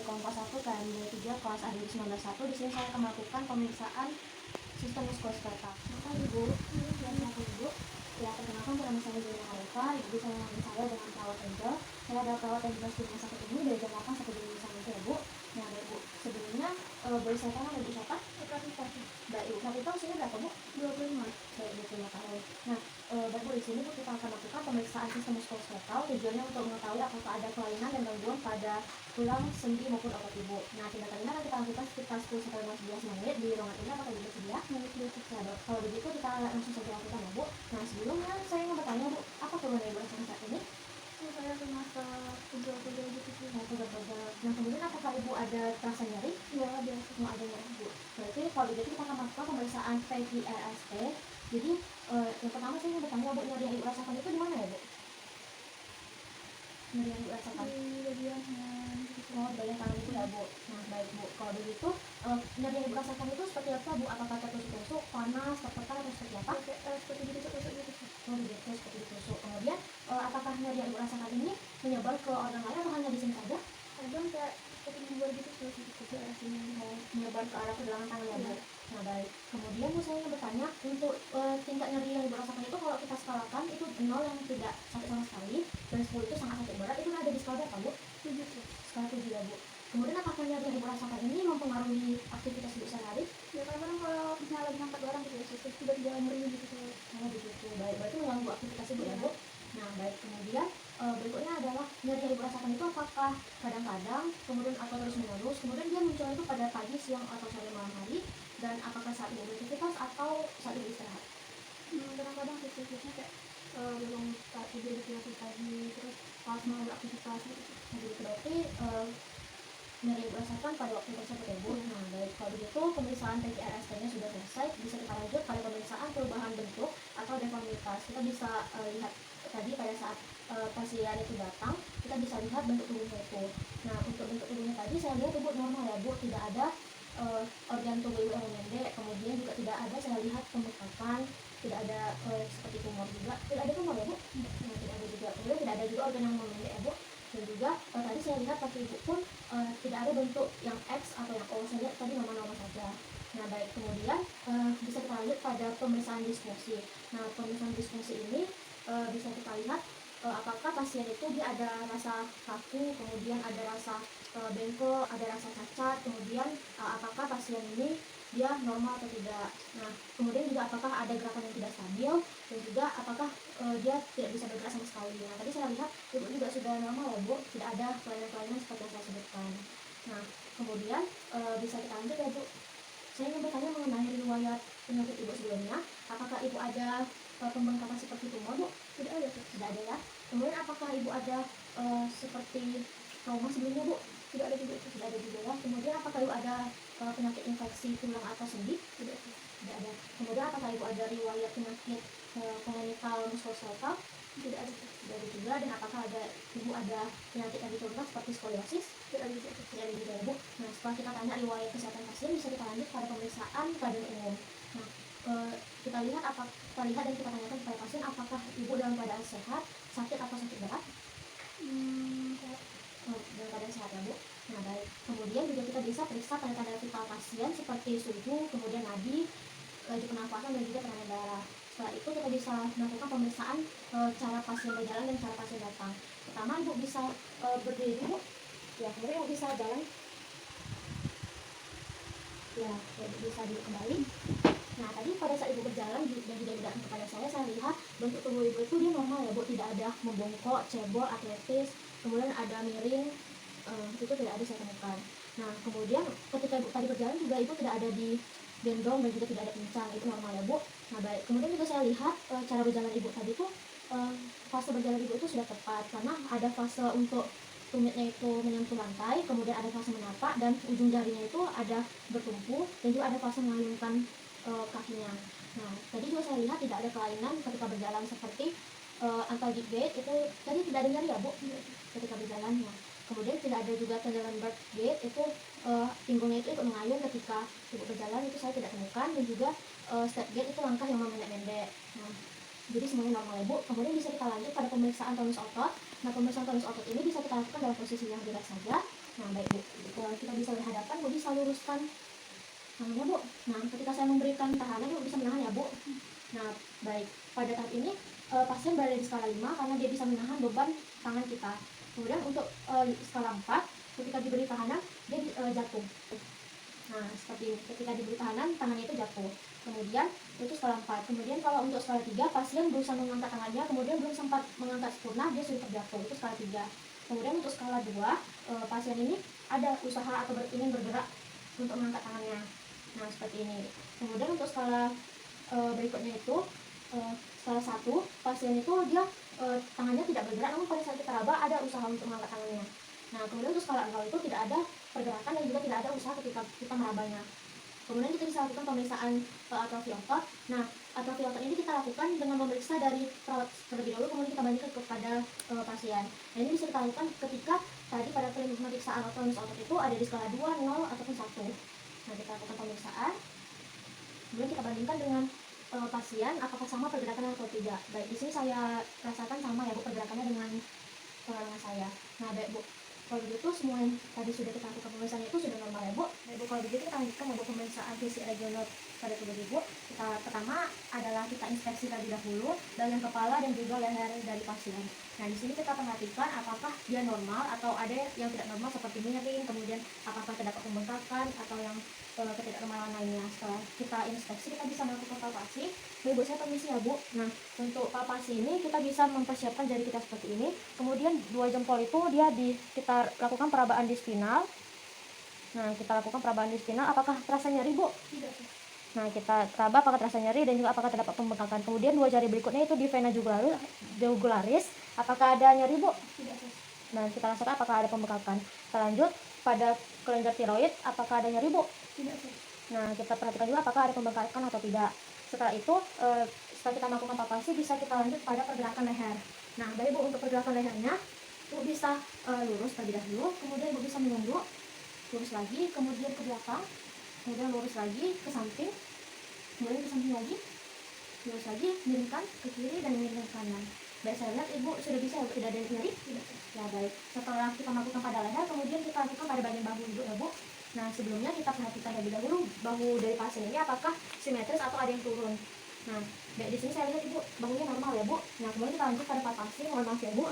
kelompok 1 KMD 3 kelas A 2019-1. Di sini saya akan melakukan pemeriksaan sistem muskuloskeletal. Maka Ibu, Ibu, ya perkenalkan nama saya Zina Arifa. Ibu saya memanggil saya dengan perawat Angel. Saya adalah perawat yang tugas di rumah sakit ini dari jam 8 sampai jam 5 nanti ya Bu. Nah Ibu, sebelumnya boleh saya tanya Ibu siapa? Baik Ibu, kita usianya berapa Bu? 25. Baik, 25 tahun. Nah, Baik Bu, di sini Bu kita akan lakukan pemeriksaan sistem muskuloskeletal. Tujuannya untuk mengetahui apakah ada kelainan dan gangguan pada tulang, sendi maupun otot Ibu. Nah, tindakan ini akan kita lakukan sekitar 10 sampai 15 menit di ruangan ini. Apakah Ibu bersedia? Ya, Dok. Kalau begitu kita langsung saja lakukan ya Bu. Nah, sebelumnya saya mau bertanya Bu, apa keluhan Ibu rasakan saat ini? Saya merasa pegel-pegel gitu. Pegel-pegel. Nah, kemudian apakah Ibu ada rasa nyeri? Ya, biasa. Mau ada nyeri Bu. Berarti kalau begitu kita akan melakukan pemeriksaan PGRST. Jadi yang pertama saya mau bertanya Bu, nyeri yang Ibu rasakan itu di mana ya Bu? Nyeri yang Ibu rasakan? Di bagian tangan. Oh, bagian tangan itu ya Bu. Nah baik Bu, kalau begitu nyeri yang Ibu rasakan itu seperti apa Bu? Apakah tertusuk-tusuk, panas, tertekan atau seperti apa? Seperti ditusuk-tusuk gitu. Oh begitu, seperti ditusuk. Kemudian apakah nyeri yang Ibu rasakan ini menyebar ke organ lain atau hanya di sini saja? Kadang kayak seperti dibuat gitu ke arahnya. Menyebar ke arah kedalaman tangan ya Bu. Nah baik, kemudian Bu saya ingin bertanya untuk tingkat nyeri yang Ibu rasakan itu kalau kita skalakan itu 0 yang tidak sakit sama sekali dan 10 itu sangat sakit berat, itu ada di skala berapa Bu? 7. Skala 7 ya Bu. Kemudian apakah nyeri yang Ibu rasakan ini mempengaruhi aktivitas Ibu sehari-hari? Ya kadang-kadang kalau misalnya lagi ngangkat barang gitu ya, tiba-tiba nyeri gitu. Oh begitu, baik, berarti mengganggu aktivitas Ibu ya Bu. Nah baik, kemudian berikutnya adalah nyeri yang Ibu rasakan itu apakah kadang-kadang, kemudian atau terus menerus, kemudian dia muncul itu pada pagi, siang atau sore malam hari, dan apakah saat Ibu beraktivitas atau saat Ibu istirahat? Kadang-kadang aktivitasnya kayak belum saat tidur di pagi, terus pas mau beraktivitas gitu. Nah begitu, berarti nyeri yang Ibu rasakan pada waktu tersebut ya Bu. Nah baik, kalau begitu pemeriksaan PGRST-nya sudah selesai, bisa kita lanjut pada pemeriksaan perubahan bentuk atau deformitas. Kita bisa lihat tadi pada saat pasien itu datang, kita bisa lihat bentuk tubuhnya itu. Nah untuk bentuk tubuhnya tadi saya lihat Ibu normal ya Bu, tidak ada organ tubuh Ibu yang memendek, kemudian juga tidak ada saya lihat pembengkakan, tidak ada seperti tumor juga, tidak ada tumor ya Bu. Nah, tidak ada juga, kemudian tidak ada juga organ yang memendek ya Bu. Dan juga tadi saya lihat kaki Ibu pun tidak ada bentuk yang X atau yang O, saya lihat tadi normal-normal saja. Nah baik, kemudian bisa kita lanjut pada pemeriksaan disfungsi. Nah pemeriksaan disfungsi ini bisa kita lihat apakah pasien itu dia ada rasa kaku, kemudian ada rasa bengkok, ada rasa cacat, kemudian apakah pasien ini dia normal atau tidak. Nah kemudian juga apakah ada gerakan yang tidak stabil, dan juga apakah dia tidak bisa bergerak sama sekali. Nah tadi saya lihat Ibu juga sudah normal ya Bu, tidak ada kelainan-kelainan seperti yang saya sebutkan. Nah kemudian bisa kita lanjut ya Bu. Saya ingin bertanya mengenai riwayat penyakit Ibu sebelumnya. Apakah Ibu ada pembengkakan seperti tumor Bu? Tidak ada. Tidak ada ya. Kemudian apakah Ibu ada seperti trauma sebelumnya Bu? Tidak ada juga. Tidak ada juga ya. Kemudian apakah Ibu ada penyakit infeksi tulang atau sendi? Tidak ada. Tidak ada. Kemudian apakah Ibu ada riwayat penyakit congenital muskuloskeletal? Tidak ada. Tidak ada juga. Dan apakah Ibu ada penyakit yang dicontoh seperti skoliosis? Tidak ada juga. Tidak ada juga ya Bu. Nah setelah kita tanya riwayat kesehatan pasien, bisa kita lanjut pada pemeriksaan keadaan umum. Nah kita lihat dan kita tanyakan kepada pasien apakah Ibu dalam keadaan sehat, sakit atau sakit berat? Dalam keadaan sehat ya Bu. Nah baik, kemudian juga kita bisa periksa tanda-tanda vital pasien seperti suhu, kemudian nadi, laju pernafasan, dan juga tekanan darah. Setelah itu kita bisa melakukan pemeriksaan cara pasien berjalan dan cara pasien datang. Pertama Ibu bisa berdiri Bu, ya kemudian Ibu bisa jalan, ya Ibu bisa duduk kembali. Nah tadi pada saat Ibu berjalan dan juga datang kepada saya lihat bentuk tubuh Ibu itu dia normal ya Bu, tidak ada membongkok, cebol, atletis, kemudian ada miring, itu tidak ada saya temukan. Nah kemudian ketika Ibu tadi berjalan juga Ibu tidak ada di gendong dan juga tidak ada pincang, itu normal ya Bu. Nah baik, kemudian juga saya lihat cara berjalan Ibu tadi tuh fase berjalan Ibu itu sudah tepat, karena ada fase untuk tumitnya itu menyentuh lantai, kemudian ada fase menapak, dan ujung jarinya itu ada bertumpu, dan juga ada fase mengayunkan kakinya. Nah tadi juga saya lihat tidak ada kelainan ketika berjalan seperti antalgic gait, itu tadi tidak ada nyeri ya Bu ketika berjalan. Nah kemudian tidak ada juga Trendelenburg gait, itu pinggulnya itu ikut mengayun ketika Ibu berjalan, itu saya tidak temukan. Dan juga step gait itu langkah yang memendek-pendek. Nah jadi semuanya normal ya Bu. Kemudian bisa kita lanjut pada pemeriksaan tonus otot. Nah pemeriksaan tonus otot ini bisa kita lakukan dalam posisi yang bebas saja. Nah baik Bu, kita bisa berhadapan, Bu bisa luruskan tangannya Bu. Nah ketika saya memberikan tahanan, Bu bisa menahan ya Bu. Nah baik, pada tahap ini pasien berada di skala 5 karena dia bisa menahan beban tangan kita. Kemudian untuk skala 4, ketika diberi tahanan dia jatuh. Nah seperti ini, ketika diberi tahanan tangannya itu jatuh. Kemudian itu skala 4. Kemudian kalau untuk skala 3, pasien berusaha mengangkat tangannya, kemudian belum sempat mengangkat sempurna, dia sudah terjatuh. Itu skala 3. Kemudian untuk skala 2, pasien ini ada usaha atau ingin bergerak untuk mengangkat tangannya. Nah seperti ini. Kemudian untuk skala berikutnya itu skala 1, pasien itu dia tangannya tidak bergerak, namun pada saat kita raba ada usaha untuk mengangkat tangannya. Nah kemudian untuk skala 0 itu tidak ada pergerakan dan juga tidak ada usaha ketika kita merabanya. Kemudian kita bisa lakukan pemeriksaan atrofi otot. Nah atrofi otot ini kita lakukan dengan memeriksa dari perawat terlebih dahulu, kemudian kita bandingkan kepada pasien. Nah ini bisa kita lakukan ketika tadi pada pemeriksaan tonus otot itu ada di skala 2, 0 ataupun 1. Nah kita lakukan pemeriksaan, kemudian kita bandingkan dengan pasien apakah sama pergerakan atau tidak. Baik, di sini saya rasakan sama ya Bu pergerakannya dengan pengalaman saya. Nah baik Bu, kalau begitu semua yang tadi sudah kita lakukan pemeriksaannya itu sudah normal ya Bu. Baik Bu, kalau begitu kita lanjutkan ya Bu pemeriksaan fisik regional pada tubuh Ibu. Kita pertama adalah kita inspeksi terlebih dahulu bagian kepala dan juga leher dari pasien. Nah di sini kita perhatikan apakah dia normal atau ada yang tidak normal seperti miring, kemudian apakah terdapat pembengkakan atau yang ketidaknormalan lainnya. Setelah kita inspeksi, kita bisa melakukan palpasi. Baik Bu, saya permisi ya Bu. Nah untuk palpasi ini kita bisa mempersiapkan jari kita seperti ini. Kemudian 2 jempol itu kita lakukan perabaan di spinal. Nah kita lakukan perabaan di spinal. Apakah terasa nyeri Bu? Tidak. Nah kita raba apakah terasa nyeri dan juga apakah terdapat pembengkakan. Kemudian 2 jari berikutnya itu di vena jugularis. Apakah ada nyeri Bu? Tidak. Nah kita rasakan apakah ada pembengkakan. Kita lanjut pada kelenjar tiroid. Apakah ada nyeri Bu? Tidak. Nah kita perhatikan juga apakah ada pembengkakan atau tidak. Setelah itu setelah kita melakukan palpasi, bisa kita lanjut pada pergerakan leher. Nah baik Bu, untuk pergerakan lehernya Bu bisa lurus terlebih dahulu, kemudian Bu bisa menunduk, lurus lagi, kemudian ke belakang, kemudian lurus lagi ke samping, kemudian ke samping lagi, lurus lagi, miringkan ke kiri dan miringkan ke kanan. Baik, saya lihat Ibu sudah bisa ya Bu, tidak ada nyeri? Tidak. Ya baik, setelah kita melakukan pada leher, kemudian kita lakukan pada bagian bahu Ibu ya Bu. Nah sebelumnya kita perhatikan terlebih dahulu bahu dari pasien ini apakah simetris atau ada yang turun. Nah baik, di sini saya lihat Ibu bahunya normal ya Bu. Nah kemudian kita lanjut pada palpasi, mohon maaf ya Bu.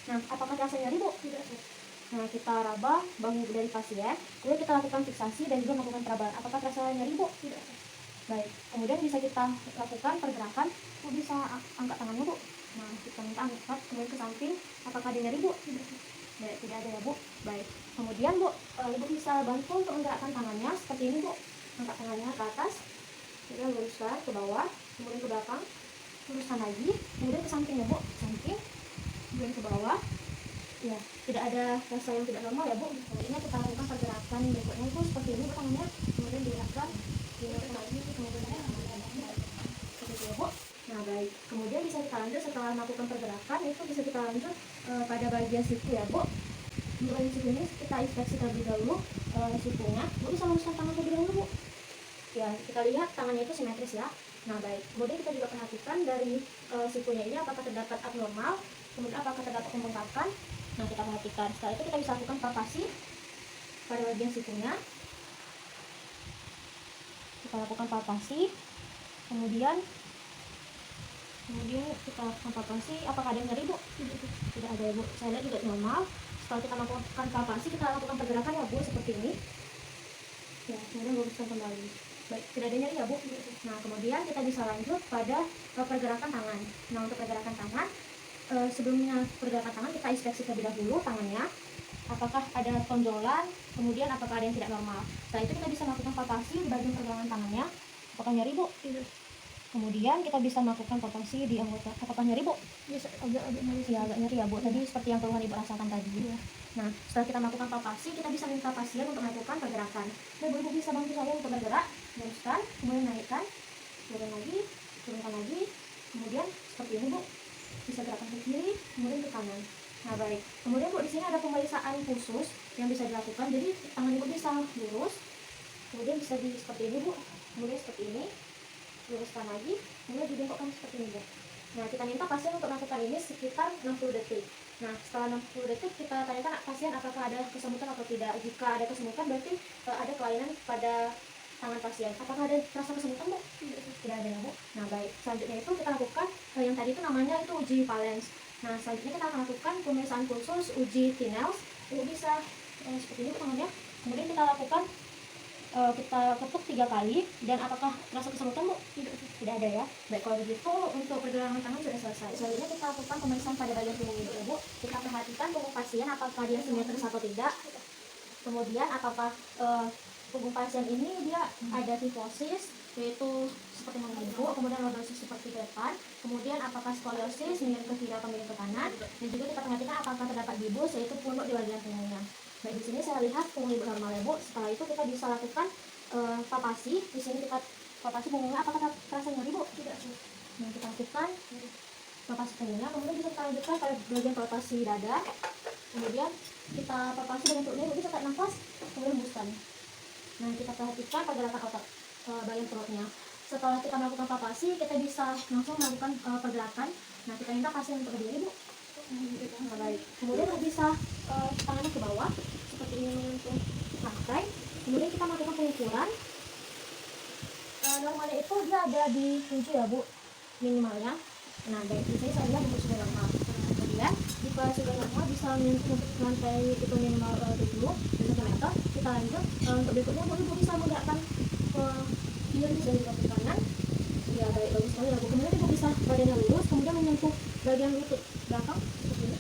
Nah apakah terasa nyeri Bu? Tidak. Nah kita raba bahu dari pasien, kemudian kita lakukan fiksasi dan juga melakukan perabaan. Apakah terasa nyeri Bu? Tidak. Baik, kemudian bisa kita lakukan pergerakan. Bu bisa angkat tangannya Bu. Nah kita minta angkat kemudian ke samping. Apakah ada nyeri Bu? Tidak. Baik, tidak ada ya Bu. Baik, kemudian Bu, Ibu bisa bantu untuk menggerakkan tangannya seperti ini Bu. Angkat tangannya ke atas, kemudian luruskan ke bawah, kemudian ke belakang, luruskan lagi, kemudian ke samping ya Bu, samping, kemudian ke bawah. Ya, tidak ada rasa yang tidak normal ya Bu. Selanjutnya kita lakukan pergerakan berikutnya itu seperti ini Bu tangannya, kemudian digerakkan, digerakkan lagi, kemudian seperti itu ya Bu. Nah baik, kemudian bisa kita lanjut setelah melakukan pergerakan itu bisa kita lanjut pada bagian siku ya Bu. Untuk bagian siku ini kita inspeksi terlebih dahulu sikunya. Bu bisa luruskan tangan terlebih dahulu Bu. Ya kita lihat tangannya itu simetris ya. Nah baik, kemudian kita juga perhatikan dari sikunya ini apakah terdapat abnormal, kemudian apakah terdapat pembengkakan. Nah kita perhatikan. Setelah itu kita bisa lakukan palpasi pada bagian sikunya. Kita lakukan palpasi, kemudian kita lakukan palpasi. Apakah ada yang nyeri Bu? Tidak ada ya Bu. Saya lihat juga normal. Setelah kita melakukan palpasi, kita lakukan pergerakan ya Bu seperti ini. Ya, kemudian luruskan kembali. Baik, tidak ada nyeri ya Bu. Nah kemudian kita bisa lanjut pada pergerakan tangan. Nah untuk pergerakan tangan, sebelumnya pergerakan tangan kita inspeksi terlebih dahulu tangannya. Apakah ada tonjolan, kemudian apakah ada yang tidak normal. Setelah itu kita bisa melakukan palpasi di bagian pergelangan tangannya. Apakah nyeri Bu? Tidak. Kemudian kita bisa melakukan palpasi di anggota. Apakah nyeri Bu? Bisa agak nyeri. Ya agak nyeri ya Bu. Tadi seperti yang keluhan Ibu rasakan tadi. Iya. Nah setelah kita melakukan palpasi, kita bisa minta pasien untuk melakukan pergerakan. Nah Ibu bisa bantu saya untuk bergerak, luruskan, kemudian naikkan, turun lagi, turunkan lagi, kemudian seperti ini Bu. Bisa gerakan ke kiri, kemudian ke kanan. Nah baik. Kemudian Bu di sini ada pemeriksaan khusus yang bisa dilakukan. Jadi tangan Ibu bisa lurus, kemudian bisa seperti ini Bu, kemudian seperti ini, luruskan lagi, kemudian dibengkokkan seperti ini Bu. Nah kita minta pasien untuk melakukan ini sekitar 60 detik. Nah, setelah 60 detik kita tanyakan pasien apakah ada kesemutan atau tidak. Jika ada kesemutan berarti ada kelainan pada tangan pasien. Apakah ada rasa kesemutan, Bu? Tidak ada, Bu. Nah, baik. Selanjutnya itu kita lakukan yang tadi itu namanya itu uji valens. Nah, selanjutnya kita akan lakukan pemeriksaan khusus uji Tinels. Ibu bisa seperti ini tangannya. Kemudian kita lakukan kita ketuk 3 kali, dan apakah rasa kesemutan, Bu? Tidak ada ya. Baik, kalau begitu untuk pergelangan tangan sudah selesai. Selanjutnya kita lakukan pemeriksaan pada bagian punggung ibu ya, Bu. Kita perhatikan punggung pasien apakah dia simetris atau tidak. Kemudian apakah punggung pasien ini dia ada kifosis, yaitu seperti menggembung, kemudian lordosis seperti ke depan, kemudian apakah skoliosis miring ke kiri atau miring ke kanan, dan juga kita perhatikan apakah terdapat gibus, yaitu punuk di bagian punggungnya. Baik, di sini saya lihat punggung ibu normal ya, Bu. Setelah itu kita bisa lakukan palpasi. Di sini kita palpasi punggungnya, apakah terasa nyeri, Bu? Tidak. Nah, kita lakukan palpasi punggungnya, kemudian bisa kita lanjutkan pada bagian palpasi dada. Kemudian kita palpasi bagian perutnya, Ibu bisa tarik nafas, kemudian hembuskan. Nah, kita perhatikan pergerakan otot bagian perutnya. Setelah kita melakukan palpasi, kita bisa langsung melakukan pergerakan. Nah, kita minta pasien untuk berdiri, Bu. Nah, baik. Kemudian bisa tangannya ke bawah seperti ini menyentuh lantai. Kemudian kita melakukan pengukuran. Normalnya itu dia ada di 7 ya, Bu, minimalnya. Nah, dari sini saya lihat itu sudah normal. Kemudian jika sudah normal bisa menyentuh untuk lantai itu minimal 7 cm. Kita lanjut untuk berikutnya, Bu, Ibu bisa menggerakkan ke kiri dan juga ke kanan. Ya, baik, bagus sekali ya, Bu. Kemudian Ibu bisa badannya lurus, kemudian menyentuh bagian lutut belakang seperti ini.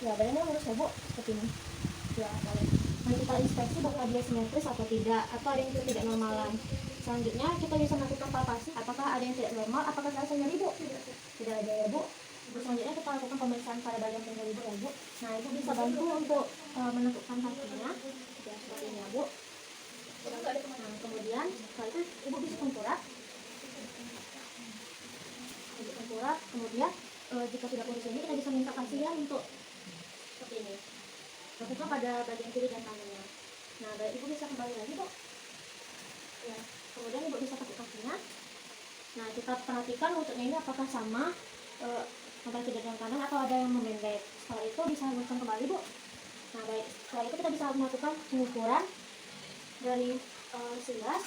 Ya, badannya lurus ya, Bu, seperti ini. Ya, baik. Nah, kita inspeksi apakah dia simetris atau tidak, atau ada yang tidak normalan. Selanjutnya kita bisa melakukan palpasi apakah ada yang tidak normal, apakah terasa nyeri, Bu? Tidak ada ya, Bu. Selanjutnya kita lakukan pemeriksaan pada bagian pinggul ibu ya, Bu. Nah, Ibu bisa bantu untuk menentukan kakinya ya, seperti ini ya, Bu. Nah, kemudian setelah itu Ibu bisa tengkurap. Ibu tengkurap, kemudian jika sudah kondisi ini kita bisa minta pasien untuk seperti ini. Lakukan pada bagian kiri dan kanannya. Nah, baik, Ibu bisa kembali lagi, Bu. Ya, kemudian Ibu bisa pakai kakinya. Nah, kita perhatikan lututnya ini apakah sama antara kiri dan kanan atau ada yang memendek. Setelah itu bisa lakukan kembali, Bu. Nah, baik, setelah itu kita bisa melakukan pengukuran dari silas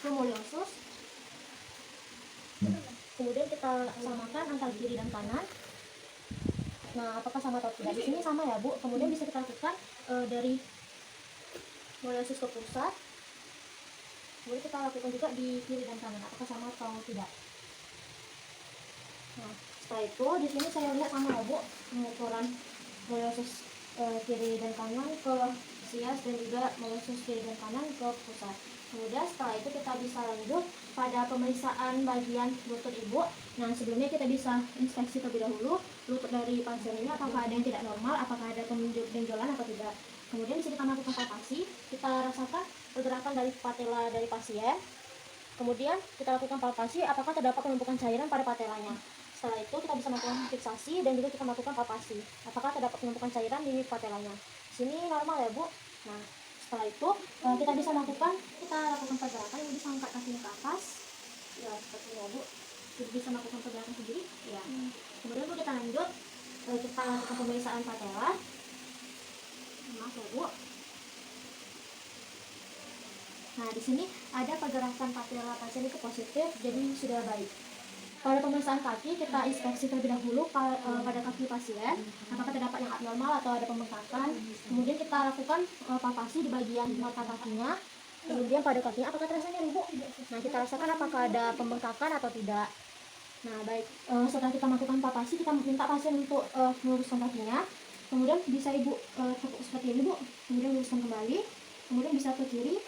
ke moliosus. Kemudian kita samakan antara kiri dan kanan. Nah, apakah sama atau tidak? Di sini sama ya, Bu. Kemudian bisa kita lakukan dari moliosus ke pusat. Kemudian kita lakukan juga di kiri dan kanan. Apakah sama atau tidak? Nah, setelah itu di sini saya lihat sama ya, Bu, pengukuran moliosus kiri dan kanan ke sias dan juga moliosus kiri dan kanan ke pusat. Kemudian setelah itu kita bisa lanjut pada pemeriksaan bagian lutut ibu. Nah, sebelumnya kita bisa inspeksi terlebih dahulu lutut dari pasien ini apakah ada yang tidak normal, apakah ada benjolan atau tidak. Kemudian bisa kita melakukan palpasi, kita rasakan pergerakan dari patella dari pasien. Kemudian kita lakukan palpasi apakah terdapat penumpukan cairan pada patelanya. Setelah itu kita bisa melakukan fiksasi dan juga kita melakukan palpasi apakah terdapat penumpukan cairan di patelanya. Sini normal ya, Bu. Nah, setelah itu kita bisa lakukan pergerakan. Ibu bisa angkat kakinya ke atas ya, seperti ini ya, Bu. Ibu bisa melakukan pergerakan sendiri ya. Kemudian Bu, kita lanjut kita lakukan pemeriksaan patella. Maaf ya, Bu. Nah, di sini ada pergerakan patella pasien itu positif, jadi sudah baik. Pada pemeriksaan kaki, kita inspeksi terlebih dahulu pada kaki pasien, apakah terdapat yang abnormal atau ada pembengkakan. Kemudian kita lakukan palpasi di bagian mata kakinya. Kemudian pada kakinya, apakah terasa nyeri, Bu? Nah, kita rasakan apakah ada pembengkakan atau tidak. Nah, baik. Setelah kita melakukan palpasi, kita minta pasien untuk meluruskan kakinya. Kemudian bisa Ibu tekuk seperti ini, Bu. Kemudian luruskan kembali. Kemudian bisa ke kiri,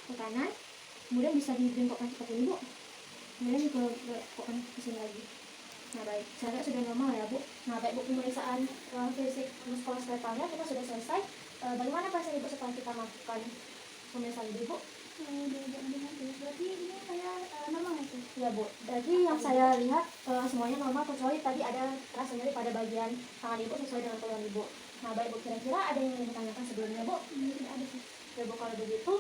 ke kanan. Kemudian bisa dibengkokkan seperti ini, Bu. Kemudian dibengkokkan ke sini lagi. Nah, baik, saya lihat sudah normal ya, Bu. Nah, baik, Bu, pemeriksaan fisik muskuloskeletalnya kita sudah selesai. Bagaimana pasien Ibu setelah kita melakukan pemeriksaan ini, Bu? Berarti ini saya normal ya, Bu? Ya, Bu. Jadi yang saya lihat semuanya normal kecuali tadi ada rasa nyeri pada bagian tangan Ibu sesuai dengan keluhan Ibu. Nah, baik, Bu, kira-kira ada yang ingin ditanyakan sebelumnya, Bu? Tidak ada sih. Ya, Bu, kalau begitu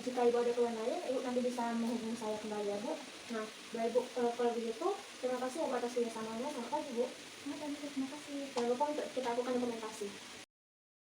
jika Ibu ada keluhan lain, Ibu nanti bisa menghubungi saya kembali ya, Bu. Nah, baik, Bu, kalau begitu terima kasih atas kerjasamanya. Selamat pagi, Bu. dan terima kasih. Jangan lupa untuk kita lakukan dokumentasi.